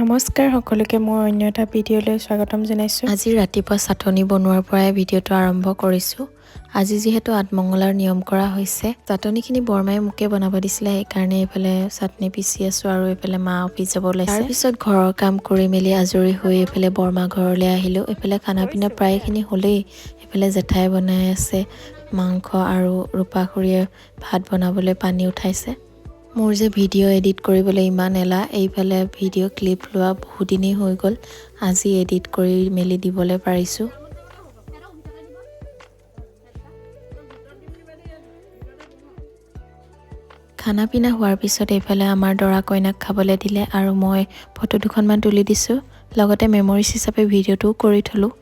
নমস্কাৰ সকলোকে মই অন্য এটা ভিডিঅ'লৈ স্বাগতম জনাইছোঁ। আজি ৰাতিপুৱা চাটনি বনোৱাৰ পৰাই ভিডিঅ'টো আৰম্ভ কৰিছোঁ। আজি যিহেতু আঠমঙলাৰ নিয়ম কৰা হৈছে, চাটনিখিনি বৰমায়ে মোকে বনাব দিছিলে, সেইকাৰণে এইফালে চাটনি পিচি আছোঁ আৰু এইফালে মা অফিচ যাব ওলাইছে। তাৰপিছত ঘৰৰ কাম কৰি মেলি আজৰি হৈ এইফালে বৰমা ঘৰলৈ আহিলোঁ। এইফালে খানা পিনা প্ৰায়খিনি হ'লেই। এইফালে জেঠাই বনাই আছে মাংস আৰু ৰূপা খুৰীয়ে ভাত বনাবলৈ পানী উঠাইছে। মোৰ যে ভিডিঅ' এডিট কৰিবলৈ ইমান এলাহ, এইফালে ভিডিঅ' ক্লিপ লোৱা বহুদিনেই হৈ গ'ল, আজি এডিট কৰি মেলি দিবলৈ পাৰিছোঁ। খানা পিনা হোৱাৰ পিছত এইফালে আমাৰ দৰা কইনাক খাবলৈ দিলে আৰু মই ফটো দুখনমান তুলি দিছোঁ, লগতে মেমৰিজ হিচাপে ভিডিঅ'টোও কৰি থলোঁ।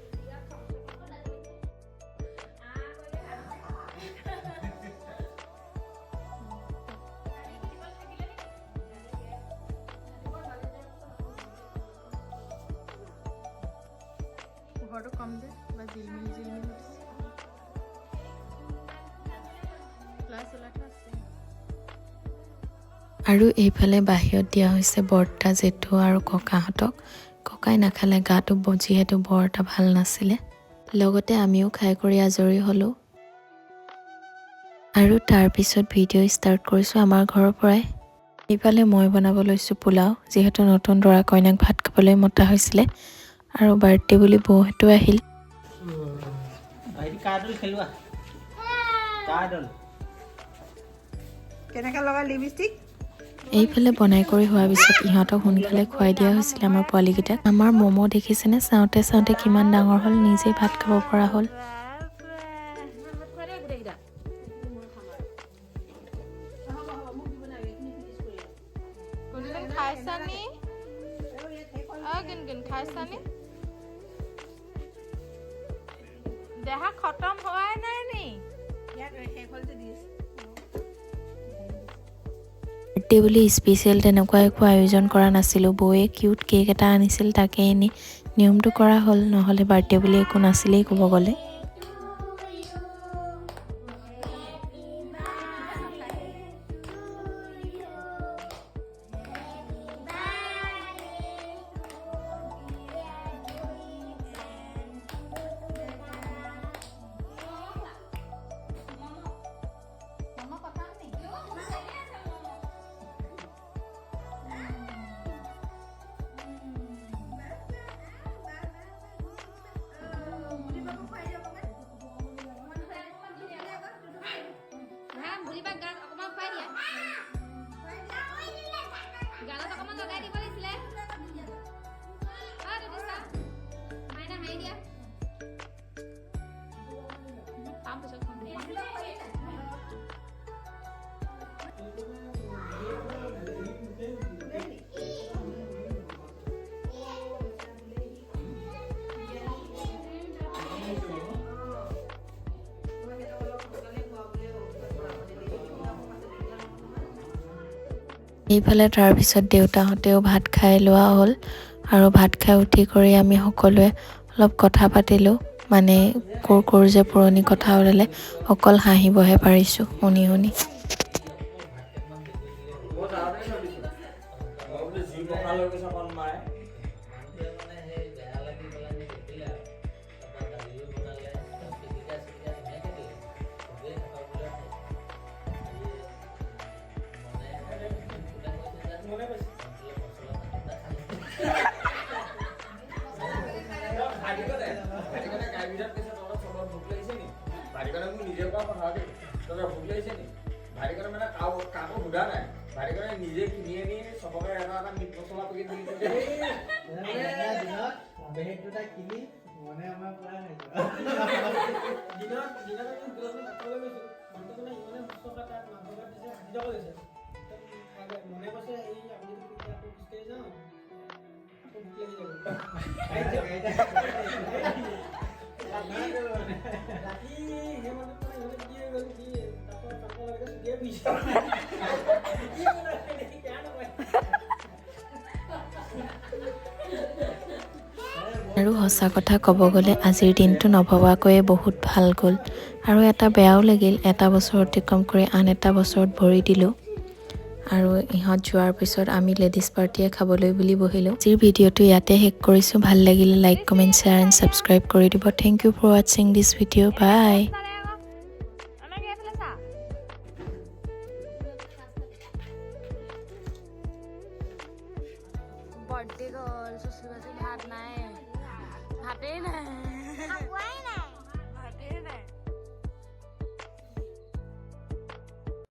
ঘৰটো কম যে বা জিলমিল আৰু এইফালে বাহিৰত দিয়া হৈছে বৰ্তা, জেঠু আৰু ককাহঁতক। ককাই নাখালে, গাটো যিহেতু বৰ এটা ভাল নাছিলে। লগতে আমিও খাই কৰি আজৰি হ'লোঁ আৰু তাৰপিছত ভিডিঅ' ষ্টাৰ্ট কৰিছোঁ আমাৰ ঘৰৰ পৰাই। এইফালে মই বনাব লৈছোঁ পোলাও, যিহেতু নতুন দৰা কইনাক ভাত খাবলৈ মতা হৈছিলে আৰু বাৰ্থডে বুলি বৌহঁতো আহিল। এইফালে বনাই কৰি হোৱাৰ পিছত ইহঁতক সোনকালে খুৱাই দিয়া হৈছিলে আমাৰ পোৱালীকেইটাক। আমাৰ ম'ম' দেখিছেনে, চাওঁতে চাওঁতে কিমান ডাঙৰ হ'ল, নিজেই ভাত খাব পৰা হ'ল। দেহা খতম হোৱাই নাই নি? বাৰ্থডে বুলি স্পেচিয়েল তেনেকুৱা একো আয়োজন কৰা নাছিলোঁ। বৌয়ে কিউট কেক এটা আনিছিল, তাকে এনে নিয়মটো কৰা হ'ল, নহ'লে বাৰ্থডে বুলি একো নাছিলেই ক'ব গ'লে। এইফালে তাৰপিছত দেউতাহঁতেও ভাত খাই লোৱা হ'ল আৰু ভাত খাই উঠি কৰি আমি সকলোৱে অলপ কথা পাতিলোঁ। মানে ক'ৰ যে পুৰণি কথা ওলালে, অকল হাঁহিবহে পাৰিছোঁ শুনি শুনি। আৰু সঁচা কথা ক'ব গ'লে আজিৰ দিনটো নভবাকৈয়ে বহুত ভাল গ'ল আৰু এটা বেয়াও লাগিল, এটা বছৰ অতিক্ৰম কৰি আন এটা বছৰত ভৰি দিলোঁ। আৰু ইহঁত যোৱাৰ পিছত আমি লেডিজ পাৰ্টিয়ে খাবলৈ বুলি বহিলোঁ। আজিৰ ভিডিঅ'টো ইয়াতে শেষ কৰিছোঁ। ভাল লাগিলে like comment share and subscribe কৰি দিব। থেংক ইউ ফৰ ৱাচিং দিছ ভিডিঅ'। বাই। বাৰ্থডে গ'ল, চচুৰাজী ভাত নাই।